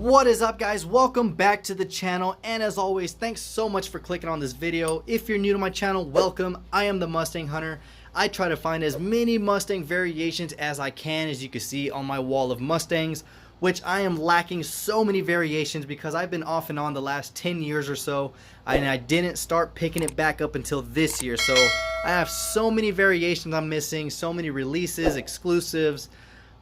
What is up, guys? Welcome back to the channel, and as always, thanks so much for clicking on this video. If you're new to my channel, welcome. I am the Mustang Hunter. I try to find as many Mustang variations as I can, as you can see on my wall of Mustangs, which I am lacking so many variations because I've been off and on the last 10 years or so, and I didn't start picking it back up until this year. So I have so many variations I'm missing, so many releases, exclusives,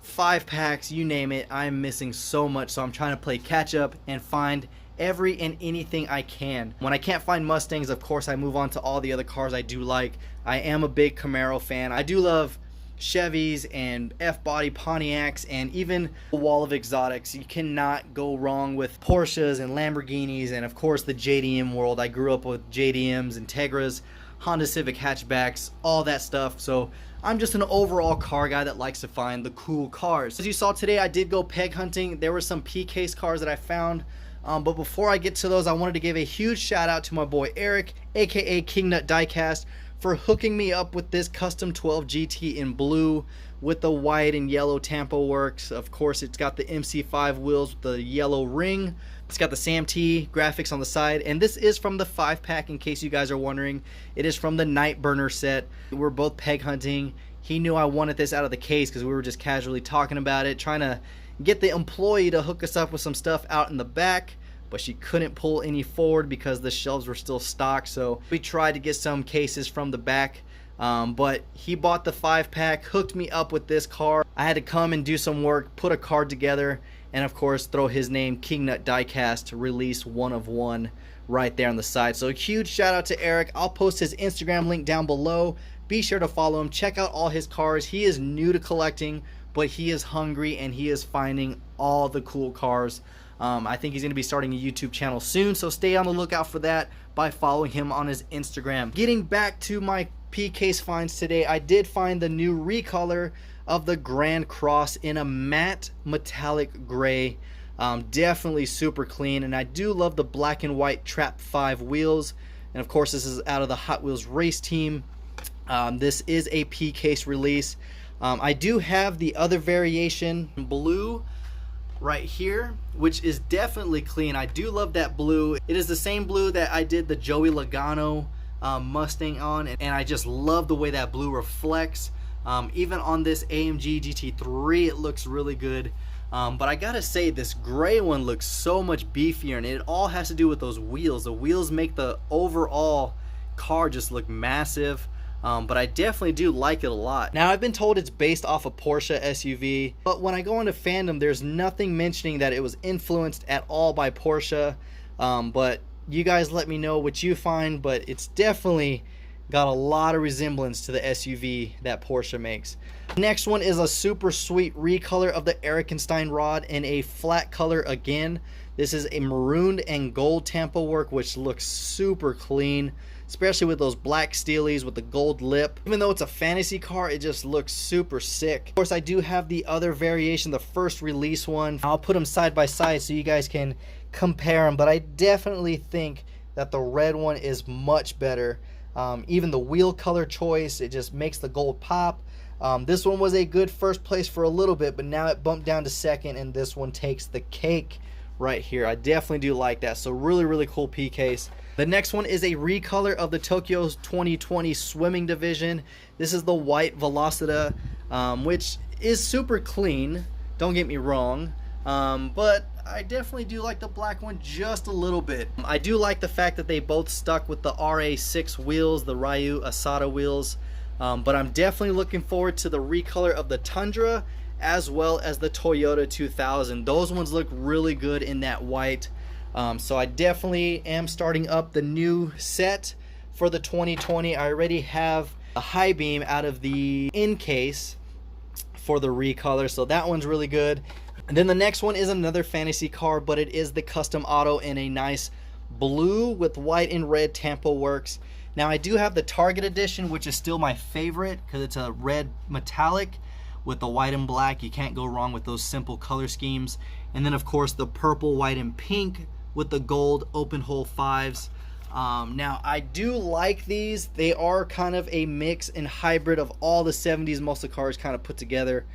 5-packs, you name it. I'm missing so much, so I'm trying to play catch up and find every and anything I can. When I can't find Mustangs, of course I move on to all the other cars I do like. I am a big Camaro fan. I do love Chevys and F-body Pontiacs and even a wall of exotics. You cannot go wrong with Porsches and Lamborghinis, and of course the JDM world. I grew up with JDMs, Integras, Honda Civic hatchbacks, all that stuff. So I'm just an overall car guy that likes to find the cool cars. As you saw today, I did go peg hunting. There were some P-case cars that I found. But before I get to those, I wanted to give a huge shout out to my boy Eric, aka Kingnut Diecast, for hooking me up with this custom 12 GT in blue with the white and yellow Tampo works. Of course, it's got the MC5 wheels with the yellow ring. It's got the SAM-T graphics on the side, and this is from the 5-pack, in case you guys are wondering. It is from the Night Burner set. We're both peg hunting. He knew I wanted this out of the case because we were just casually talking about it, trying to get the employee to hook us up with some stuff out in the back, but she couldn't pull any forward because the shelves were still stocked. So we tried to get some cases from the back, but he bought the 5-pack, hooked me up with this car. I had to come and do some work, put a card together, and of course throw his name, Kingnut Diecast, release 1 of 1 right there on the side. So a huge shout out to Eric. I'll post his Instagram link down below. Be sure to follow him, check out all his cars. He is new to collecting, but he is hungry and he is finding all the cool cars. I think he's going to be starting a YouTube channel soon, so stay on the lookout for that by following him on his Instagram. Getting back to my P-case finds today, I did find the new recolor of the Grand Cross in a matte metallic gray. Definitely super clean, and I do love the black and white Trap 5 wheels, and of course this is out of the Hot Wheels race team. This is a P-case release. I do have the other variation, blue, right here, which is definitely clean. I do love that blue. It is the same blue that I did the Joey Logano Mustang on, and I just love the way that blue reflects. Even on this AMG GT3 it looks really good, but I gotta say this gray one looks so much beefier, and it all has to do with those wheels. The wheels make the overall car just look massive. But I definitely do like it a lot. Now, I've been told it's based off a Porsche SUV, but when I go into fandom, there's nothing mentioning that it was influenced at all by Porsche. But you guys let me know what you find, but it's definitely got a lot of resemblance to the SUV that Porsche makes. Next one is a super sweet recolor of the Erikenstein rod in a flat color again. This is a marooned and gold Tampo work, which looks super clean, especially with those black steelies with the gold lip. Even though it's a fantasy car, it just looks super sick. Of course, I do have the other variation, the first release one. I'll put them side by side so you guys can compare them, but I definitely think that the red one is much better. Even the wheel color choice, it just makes the gold pop. This one was a good first place for a little bit, but now it bumped down to second, and this one takes the cake right here. I definitely do like that. So really cool P-case. The next one is a recolor of the Tokyo 2020 swimming division. This is the white Velocita, which is super clean, don't get me wrong, but I definitely do like the black one just a little bit. I do like the fact that they both stuck with the RA6 wheels, the Ryu Asada wheels, but I'm definitely looking forward to the recolor of the Tundra as well as the Toyota 2000. Those ones look really good in that white. So I definitely am starting up the new set for the 2020. I already have a high beam out of the in case for the recolor, so that one's really good. And then the next one is another fantasy car, but it is the custom auto in a nice blue with white and red Tampo works. Now I do have the Target edition, which is still my favorite because it's a red metallic with the white and black. You can't go wrong with those simple color schemes. And then of course the purple, white, and pink with the gold open hole 5s. Now I do like these. They are kind of a mix and hybrid of all the 70s muscle cars kind of put together.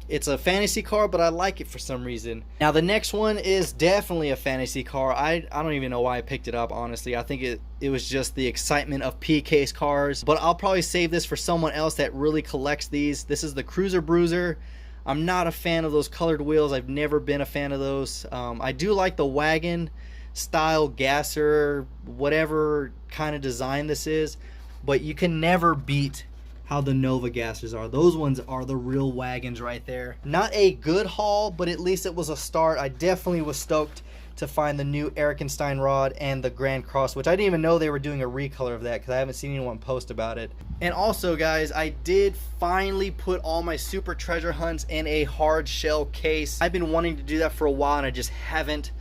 It's a fantasy car, but I like it for some reason. Now the next one is definitely a fantasy car. I don't even know why I picked it up, honestly. I think it was just the excitement of P-Case cars, but I'll probably save this for someone else that really collects these. This is the Cruiser Bruiser. I'm not a fan of those colored wheels. I've never been a fan of those. I do like the wagon style gasser, whatever kind of design this is, but you can never beat how the Nova gassers are. Those ones are the real wagons right there. Not a good haul, but at least it was a start. I definitely was stoked to find the new Erikenstein rod and the Grand Cross, which I didn't even know they were doing a recolor of that because I haven't seen anyone post about it. And also guys, I did finally put all my super treasure hunts in a hard shell case. I've been wanting to do that for a while and I just haven't.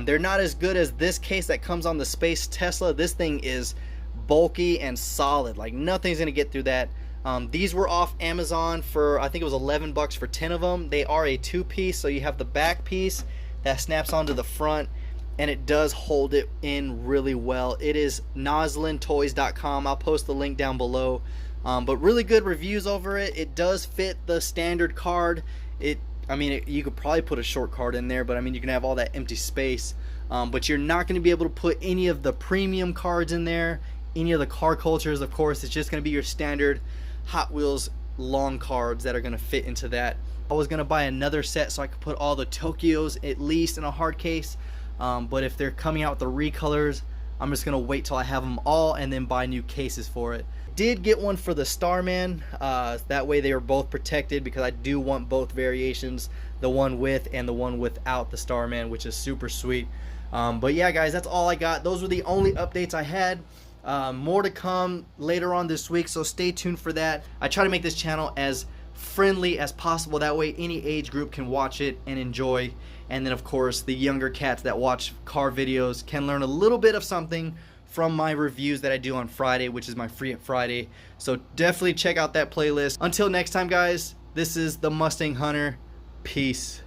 They're not as good as this case that comes on the Space Tesla. This thing is bulky and solid, like nothing's gonna get through that. These were off Amazon for, I think it was 11 bucks for 10 of them. They are a two-piece, so you have the back piece that snaps onto the front, and it does hold it in really well. It is noslintoys.com. I'll post the link down below. But really good reviews over it. It does fit the standard card. You could probably put a short card in there, but I mean, you can have all that empty space. But you're not going to be able to put any of the premium cards in there, any of the car cultures. Of course, it's just going to be your standard Hot Wheels long cards that are going to fit into that. I was going to buy another set so I could put all the Tokyos at least in a hard case, but if they're coming out with the recolors, I'm just going to wait till I have them all and then buy new cases for it. Did get one for the Starman, that way they are both protected because I do want both variations, the one with and the one without the Starman, which is super sweet. But yeah guys, that's all I got. Those were the only updates I had. More to come later on this week, so stay tuned for that. I try to make this channel as friendly as possible, that way any age group can watch it and enjoy, and then of course the younger cats that watch car videos can learn a little bit of something from my reviews that I do on Friday, which is my Free It Friday. So definitely check out that playlist. Until next time guys, this is the Mustang Hunter. Peace.